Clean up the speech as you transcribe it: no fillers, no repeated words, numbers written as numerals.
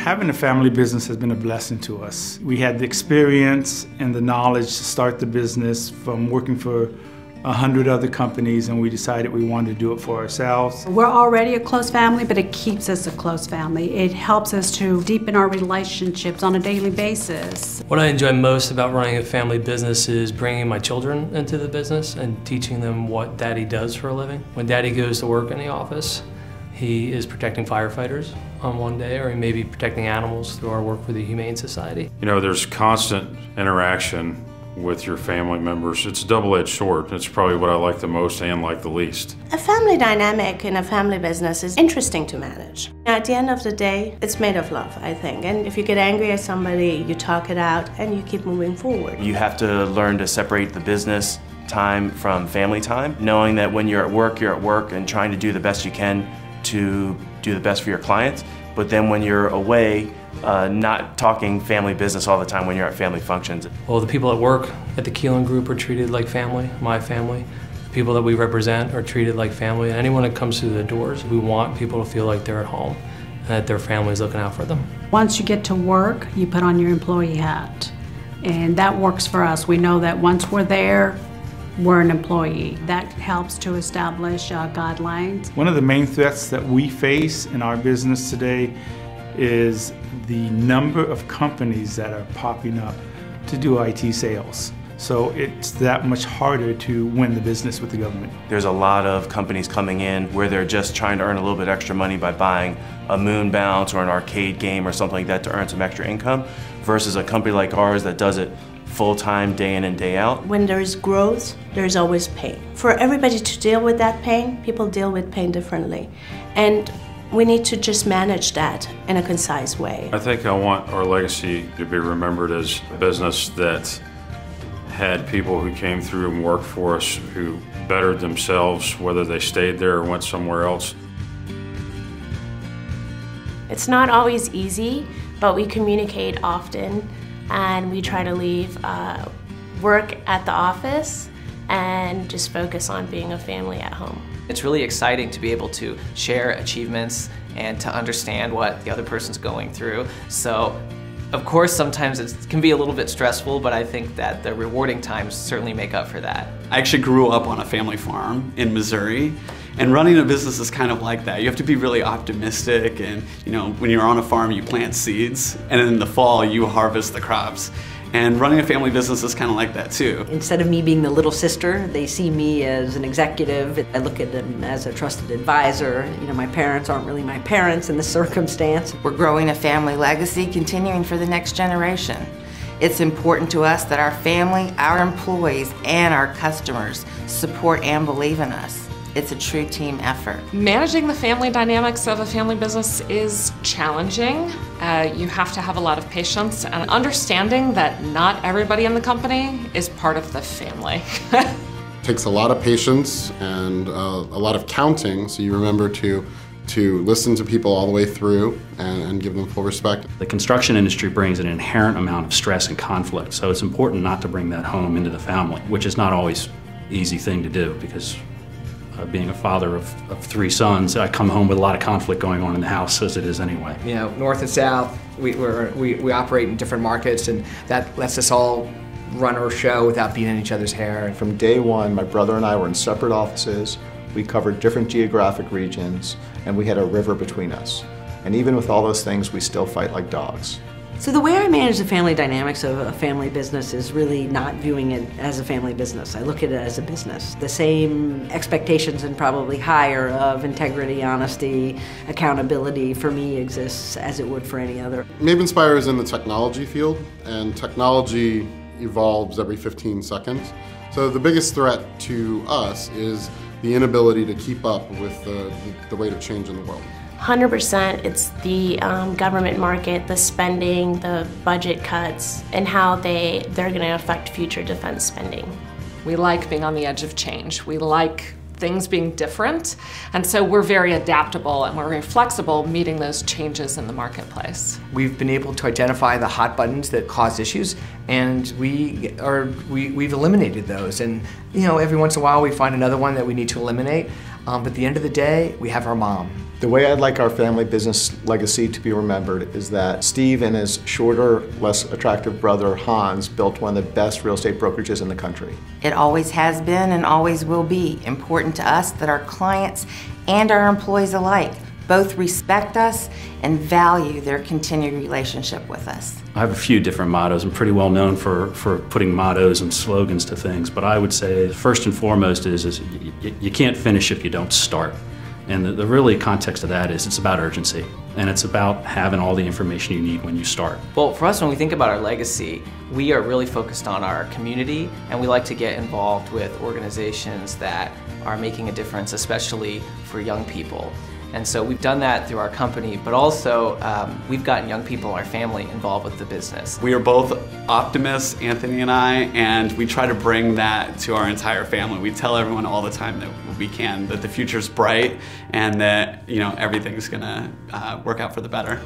Having a family business has been a blessing to us. We had the experience and the knowledge to start the business from working for 100 other companies, and we decided we wanted to do it for ourselves. We're already a close family, but it keeps us a close family. It helps us to deepen our relationships on a daily basis. What I enjoy most about running a family business is bringing my children into the business and teaching them what Daddy does for a living. When Daddy goes to work in the office, he is protecting firefighters on one day, or he may be protecting animals through our work for the Humane Society. You know, there's constant interaction with your family members. It's a double-edged sword. It's probably what I like the most and like the least. A family dynamic in a family business is interesting to manage. At the end of the day, it's made of love, I think. And if you get angry at somebody, you talk it out and you keep moving forward. You have to learn to separate the business time from family time, knowing that when you're at work and trying to do the best you can to do the best for your clients, but then when you're away, not talking family business all the time when you're at family functions. Well, the people that work at the Keelen group are treated like family, my family. The people that we represent are treated like family. And anyone that comes through the doors, we want people to feel like they're at home and that their family's looking out for them. Once you get to work, you put on your employee hat. And that works for us. We know that once we're there, we're an employee. That helps to establish guidelines. One of the main threats that we face in our business today is the number of companies that are popping up to do IT sales. So it's that much harder to win the business with the government. There's a lot of companies coming in where they're just trying to earn a little bit extra money by buying a moon bounce or an arcade game or something like that to earn some extra income, versus a company like ours that does it full-time, day in and day out. When there's growth, there's always pain. For everybody to deal with that pain, people deal with pain differently. And we need to just manage that in a concise way. I think I want our legacy to be remembered as a business that had people who came through and worked for us who bettered themselves, whether they stayed there or went somewhere else. It's not always easy, but we communicate often and we try to leave work at the office and just focus on being a family at home. It's really exciting to be able to share achievements and to understand what the other person's going through. So, of course, sometimes it can be a little bit stressful, but I think that the rewarding times certainly make up for that. I actually grew up on a family farm in Missouri, and running a business is kind of like that. You have to be really optimistic, and when you're on a farm, you plant seeds, and in the fall, you harvest the crops. And running a family business is kind of like that too. Instead of me being the little sister, they see me as an executive. I look at them as a trusted advisor. My parents aren't really my parents in this circumstance. We're growing a family legacy, continuing for the next generation. It's important to us that our family, our employees, and our customers support and believe in us. It's a true team effort. Managing the family dynamics of a family business is challenging. You have to have a lot of patience and understanding that not everybody in the company is part of the family. It takes a lot of patience and a lot of counting, so you remember to listen to people all the way through and give them full respect. The construction industry brings an inherent amount of stress and conflict, so it's important not to bring that home into the family, which is not always an easy thing to do, because being a father of 3 sons, I come home with a lot of conflict going on in the house, as it is anyway. North and south, we operate in different markets, and that lets us all run our show without being in each other's hair. From day one, my brother and I were in separate offices. We covered different geographic regions, and we had a river between us. And even with all those things, we still fight like dogs. So the way I manage the family dynamics of a family business is really not viewing it as a family business. I look at it as a business. The same expectations and probably higher of integrity, honesty, accountability for me exists as it would for any other. Mavenspire is in the technology field, and technology evolves every 15 seconds. So the biggest threat to us is the inability to keep up with the rate of change in the world. 100% it's the government market, the spending, the budget cuts, and how they're going to affect future defense spending. We like being on the edge of change. We like things being different, and so we're very adaptable and we're very flexible meeting those changes in the marketplace. We've been able to identify the hot buttons that cause issues, and we've eliminated those. And every once in a while we find another one that we need to eliminate. But at the end of the day, we have our mom. The way I'd like our family business legacy to be remembered is that Steve and his shorter, less attractive brother Hans built one of the best real estate brokerages in the country. It always has been and always will be important to us that our clients and our employees alike both respect us and value their continued relationship with us. I have a few different mottos. I'm pretty well known for putting mottos and slogans to things, but I would say first and foremost is you can't finish if you don't start. And the really context of that is it's about urgency, and it's about having all the information you need when you start. Well, for us, when we think about our legacy, we are really focused on our community, and we like to get involved with organizations that are making a difference, especially for young people. And so we've done that through our company, but also we've gotten young people in our family involved with the business. We are both optimists, Anthony and I, and we try to bring that to our entire family. We tell everyone all the time that we can, that the future's bright and that everything's gonna work out for the better.